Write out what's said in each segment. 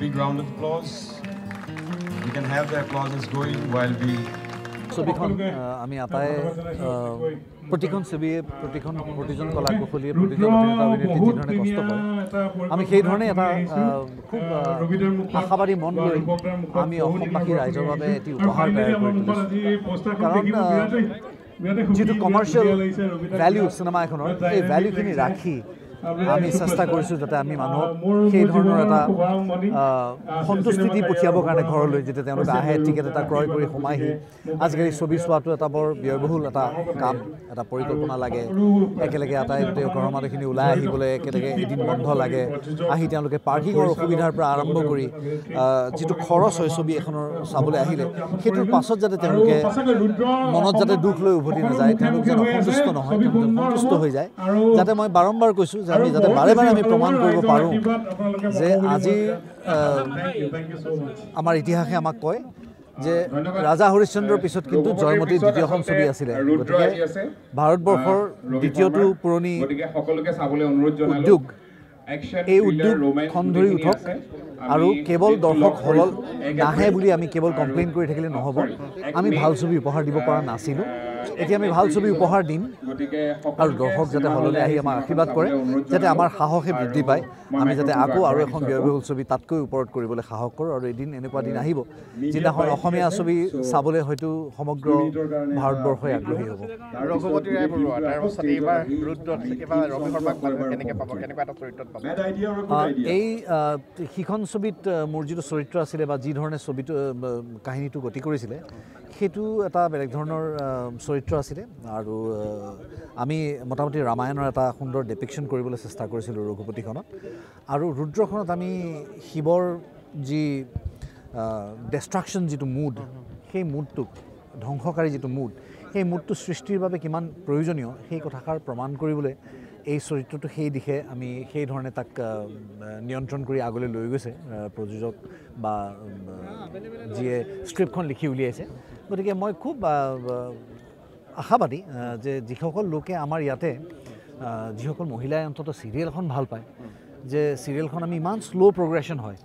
big round of applause. We can have the applauses going while we ছবিখন আমি আটাই প্ৰতিখন ছবিয়ে প্ৰতিজন কলা কুশলীয়ে প্ৰতিজন অভিনেতা অভিনেত্ৰী যিধৰণে কষ্ট কৰে আমি সেই ধৰণে এটা খুব আশাবাদী মন লৈ আমি অসমবাসী ৰাইজৰ বাবে এটি উপহাৰ তৈয়াৰ কৰি তুলিছোঁ কাৰণ যিটো কমাৰ্চিয়েল ভ্যালু চিনেমা এখনৰ এই ভ্যালুখিনি ৰাখি আমি চেষ্টা কৰিছোঁ যাতে আমি মানুহক সেই ধৰণৰ এটা সন্তুষ্টি দি পঠিয়াবৰ কাৰণে ঘৰলৈ যেতিয়া তেওঁলোকে আহে টিকেট এটা ক্ৰয় কৰি সোমাইহি আজিকালি ছবি চোৱাটো এটা বৰ ব্যয়বহুল এটা কাম এটা পৰিকল্পনা লাগে একেলগে আটাই গোটেই ঘৰৰ মানুহখিনি ওলাই আহিবলৈ একেলগে এদিন বন্ধ লাগে আহি তেওঁলোকে পাৰ্কিঙৰ অসুবিধাৰ পৰা আৰম্ভ কৰি যিটো খৰচ হয় ছবি এখনৰ চাবলৈ আহিলে সেইটোৰ পাছত যাতে তেওঁলোকে মনত যাতে দুখ লৈ উভতি নাযায় তেওঁলোক যেন অসন্তুষ্ট নহয় সন্তুষ্ট হৈ যায় যাতে মই বাৰম্বাৰ কৈছোঁ যে আমি যাতে বাৰে বাৰে আমি প্ৰমাণ কৰিব পাৰোঁ যে আজি আমাৰ ইতিহাসে আমাক কয় যে ৰাজা হৰিশ্চন্দ্ৰৰ পিছত কিন্তু জয়মতীৰ দ্বিতীয়খন ছবি আছিলে গতিকে ভাৰতবৰ্ষৰ দ্বিতীয়টো পুৰণি উদ্যোগ এই উদ্যোগখন ধৰি উঠক আৰু কেৱল দৰ্শক হলত নাহে বুলি আমি কেৱল কমপ্লেইন কৰি থাকিলে নহ'ব আমি ভাল ছবি উপহাৰ দিব পৰা নাছিলোঁ এতিয়া আমি ভাল ছবি উপহাৰ দিম আৰু দৰ্শক যাতে হললৈ আহি আমাক আশীৰ্বাদ কৰে যাতে আমাৰ সাহসে বৃদ্ধি পায় আমি যাতে আকৌ আৰু এখন ব্যয়বহুল ছবি তাতকৈ ওপৰত কৰিবলৈ সাহস কৰোঁ আৰু এদিন এনেকুৱা দিন আহিব যিদিনাখন অসমীয়া ছবি চাবলৈ হয়তো সমগ্ৰ ভাৰতবৰ্ষই আগ্ৰহী হ'ব ৰঘুপতি ৰায় বৰুৱা তাৰ পাছত এইবাৰ ৰুদ্ৰত এবাৰ ৰবি শৰ্মাক কেনেকৈ পাব কেনেকুৱা এটা চৰিত্ৰত পাব এই সিখন ছবিত মোৰ যিটো চৰিত্ৰ আছিলে বা যি ধৰণে ছবিটো কাহিনীটো গতি কৰিছিলে সেইটো এটা বেলেগ ধৰণৰ চৰিত্ৰ আছিলে আৰু আমি মোটামুটি ৰামায়ণৰ এটা সুন্দৰ ডেপিকশ্যন কৰিবলৈ চেষ্টা কৰিছিলোঁ ৰঘুপতিখনত আৰু ৰুদ্ৰখনত আমি শিৱৰ যি ডেষ্ট্ৰাকশ্যন যিটো মুড সেই মুডটোক ধ্বংসকাৰী যিটো মুড সেই মুডটো সৃষ্টিৰ বাবে কিমান প্ৰয়োজনীয় সেই কথাষাৰ প্ৰমাণ কৰিবলৈ এই চৰিত্ৰটো সেই দিশে আমি সেই ধৰণে তাক নিয়ন্ত্ৰণ কৰি আগলৈ লৈ গৈছে প্ৰযোজক বা যিয়ে স্ক্ৰিপ্টখন লিখি উলিয়াইছে গতিকে মই খুব আশাবাদী যে যিসকল লোকে আমাৰ ইয়াতে যিসকল মহিলাই অন্তত চিৰিয়েলখন ভাল পায় যে চিৰিয়েলখন আমি ইমান শ্ল' প্ৰগ্ৰেশ্যন হয়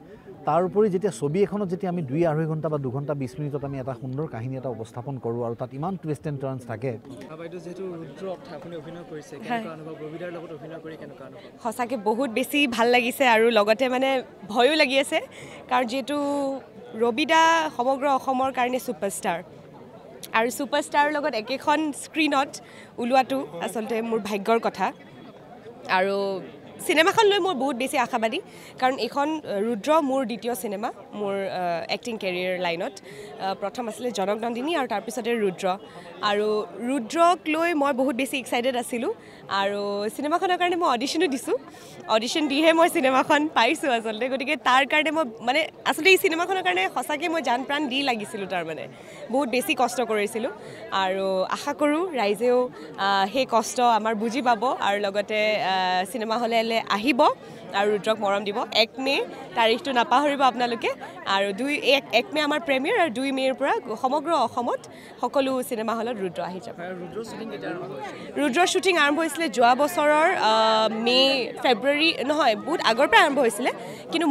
তাৰ উপৰি যেতিয়া ছবি এখনত যেতিয়া আমি 2-2.5 ঘণ্টা বা 2 ঘণ্টা 20 মিনিটত আমি এটা সুন্দৰ কাহিনী এটা উপস্থাপন কৰোঁ আৰু তাত ইমান টুইষ্ট এণ্ড টাৰ্ণছ থাকে সঁচাকৈ বহুত বেছি ভাল লাগিছে আৰু লগতে মানে ভয়ো লাগি আছে কাৰণ যিহেতু ৰবিদা সমগ্ৰ অসমৰ কাৰণে ছুপাৰষ্টাৰ আৰু ছুপাৰষ্টাৰৰ লগত একেখন স্ক্ৰীণত ওলোৱাটো আচলতে মোৰ ভাগ্যৰ কথা আৰু চিনেমাখন লৈ মোৰ বহুত বেছি আশাবাদী কাৰণ এইখন ৰুদ্ৰ মোৰ দ্বিতীয় চিনেমা মোৰ এক্টিং কেৰিয়াৰ লাইনত প্ৰথম আছিলে জনক নন্দিনী আৰু তাৰপিছতে ৰুদ্ৰ আৰু ৰুদ্ৰক লৈ মই বহুত বেছি এক্সাইটেড আছিলোঁ আৰু চিনেমাখনৰ কাৰণে মই অডিশ্যনো দিছোঁ অডিশ্যন দিহে মই চিনেমাখন পাইছোঁ আচলতে গতিকে তাৰ কাৰণে মই মানে আচলতে এই চিনেমাখনৰ কাৰণে সঁচাকৈ মই জান প্ৰাণ দি লাগিছিলোঁ তাৰমানে বহুত বেছি কষ্ট কৰিছিলোঁ আৰু আশা কৰোঁ ৰাইজেও সেই কষ্ট আমাৰ বুজি পাব আৰু লগতে চিনেমা হলে আহিব আৰু ৰুদ্ৰক মৰম দিব 1 মে তাৰিখটো নাপাহৰিব আপোনালোকে আৰু 1 মে আমাৰ প্ৰেমিয়াৰ আৰু 2 মে'ৰ পৰা সমগ্ৰ অসমত সকলো চিনেমা হলত ৰুদ্ৰ আহি যাব ৰুদ্ৰৰ শ্বুটিং আৰম্ভ হৈছিলে যোৱা বছৰৰ ফেব্ৰুৱাৰী নহয় বহুত আগৰ পৰা আৰম্ভ হৈছিলে কিন্তু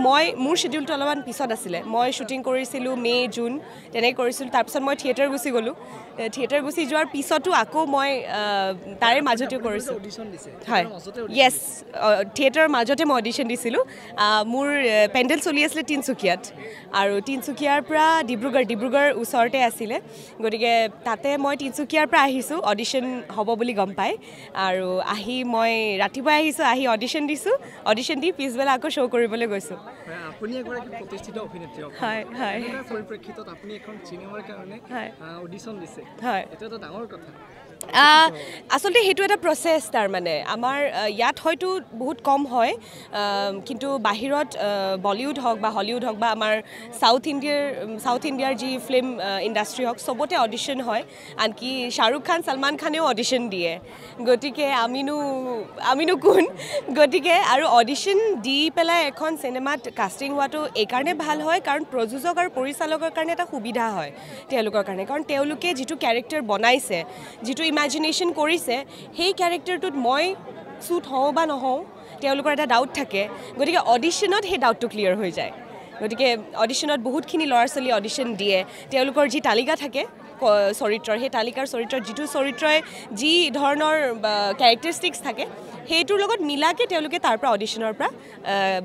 মোৰ শ্বেডিউলটো অলপমান পিছত আছিলে মই শ্বুটিং কৰিছিলোঁ মে জুন তেনেকৈ কৰিছিলোঁ তাৰপিছত মই থিয়েটাৰ গুচি গ'লোঁ থিয়েটাৰ গুচি যোৱাৰ পিছতো আকৌ মই তাৰে মাজতেও কৰিছোঁ হয় য়েছ থিয়েটাৰৰ মাজতে মই অডিশ্যন দিছিলোঁ মোৰ পেণ্ডেল চলি আছিলে তিনিচুকীয়াত আৰু তিনিচুকীয়াৰ পৰা ডিব্ৰুগড় ওচৰতে আছিলে গতিকে তাতে মই তিনিচুকীয়াৰ পৰা আহিছোঁ অডিশ্যন হ'ব বুলি গম পাই আৰু আহি মই ৰাতিপুৱাই আহিছোঁ আহি অডিশ্যন দিছোঁ অডিশ্যন দি পিছবেলা আকৌ শ্ব' কৰিবলৈ গৈছোঁ আপুনি এগৰাকী প্ৰতিষ্ঠিত অভিনেত্ৰী হয় হয় পৰিপ্ৰেক্ষিতত আপুনি এখন চিনেমাৰ কাৰণে অডিশ্যন দিছে হয় এইটো এটা ডাঙৰ কথা আচলতে সেইটো এটা প্ৰচেছ তাৰমানে আমাৰ ইয়াত হয়তো বহুত কম হয় কিন্তু বাহিৰত বলিউড হওক বা হলিউড হওক বা আমাৰ সাউথ ইণ্ডিয়াৰ যি ফিল্ম ইণ্ডাষ্ট্ৰি হওক চবতে অডিশ্যন হয় আনকি শ্বাহৰুখ খান সলমান খানেও অডিশ্যন দিয়ে গতিকে আমিনো কোন গতিকে আৰু অডিশ্যন দি পেলাই এখন চিনেমাত কাষ্টিং হোৱাটো এইকাৰণে ভাল হয় কাৰণ প্ৰযোজক আৰু পৰিচালকৰ কাৰণে এটা সুবিধা হয় তেওঁলোকৰ কাৰণে কাৰণ তেওঁলোকে যিটো কেৰেক্টাৰ বনাইছে যিটো ইমাজিনেশ্যন কৰিছে সেই কেৰেক্টাৰটোত মই শ্বুট হওঁ বা নহওঁ তেওঁলোকৰ এটা ডাউট থাকে গতিকে অডিশ্যনত সেই ডাউটটো ক্লিয়াৰ হৈ যায় গতিকে অডিশ্যনত বহুতখিনি ল'ৰা ছোৱালী অডিশ্যন দিয়ে তেওঁলোকৰ যি তালিকা থাকে চৰিত্ৰৰ সেই তালিকাৰ চৰিত্ৰৰ যিটো চৰিত্ৰই যি ধৰণৰ কেৰেক্টাৰিষ্টিক্স থাকে সেইটোৰ লগত মিলাকৈ তেওঁলোকে তাৰ পৰা অডিশ্যনৰ পৰা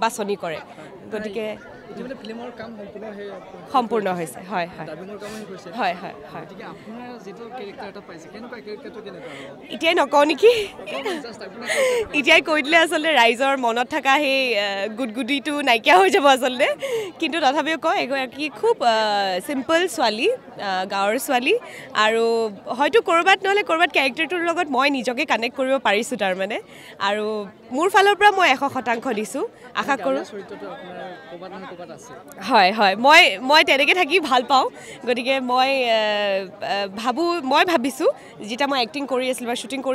বাছনি কৰে গতিকে ইতিমধ্যে ফিল্মৰ কাম সম্পূৰ্ণ হৈছে হয় হয় ডাবিঙৰ কামো হৈছে হয় হয় হয় গতিকে আপোনাৰ যিটো কেৰেক্টাৰ এটা পাইছে কেনেকুৱা কেৰেক্টাৰটো কেনেকুৱা এতিয়াই নকওঁ নেকি জাষ্ট আপোনাৰ এতিয়াই কৈ দিলে আচলতে ৰাইজৰ মনত থকা সেই গুদগুদিটো নাইকিয়া হৈ যাব আচলতে কিন্তু তথাপিও কওঁ এগৰাকী খুব চিম্পল ছোৱালী গাঁৱৰ ছোৱালী আৰু হয়তো ক'ৰবাত নহ'লে ক'ৰবাত কেৰেক্টাৰটোৰ লগত মই নিজকে কানেক্ট কৰিব পাৰিছোঁ তাৰমানে আৰু মোৰ ফালৰ পৰা মই 100% দিছোঁ আশা কৰোঁ চৰিত্ৰটো আপোনাৰ ক'ৰবাত নহয় ক'ৰবাত আছে হয় হয় মই তেনেকৈ থাকি ভাল পাওঁ গতিকে মই ভাবিছোঁ যেতিয়া মই এক্টিং কৰি আছিলোঁ বা শ্বুটিং কৰি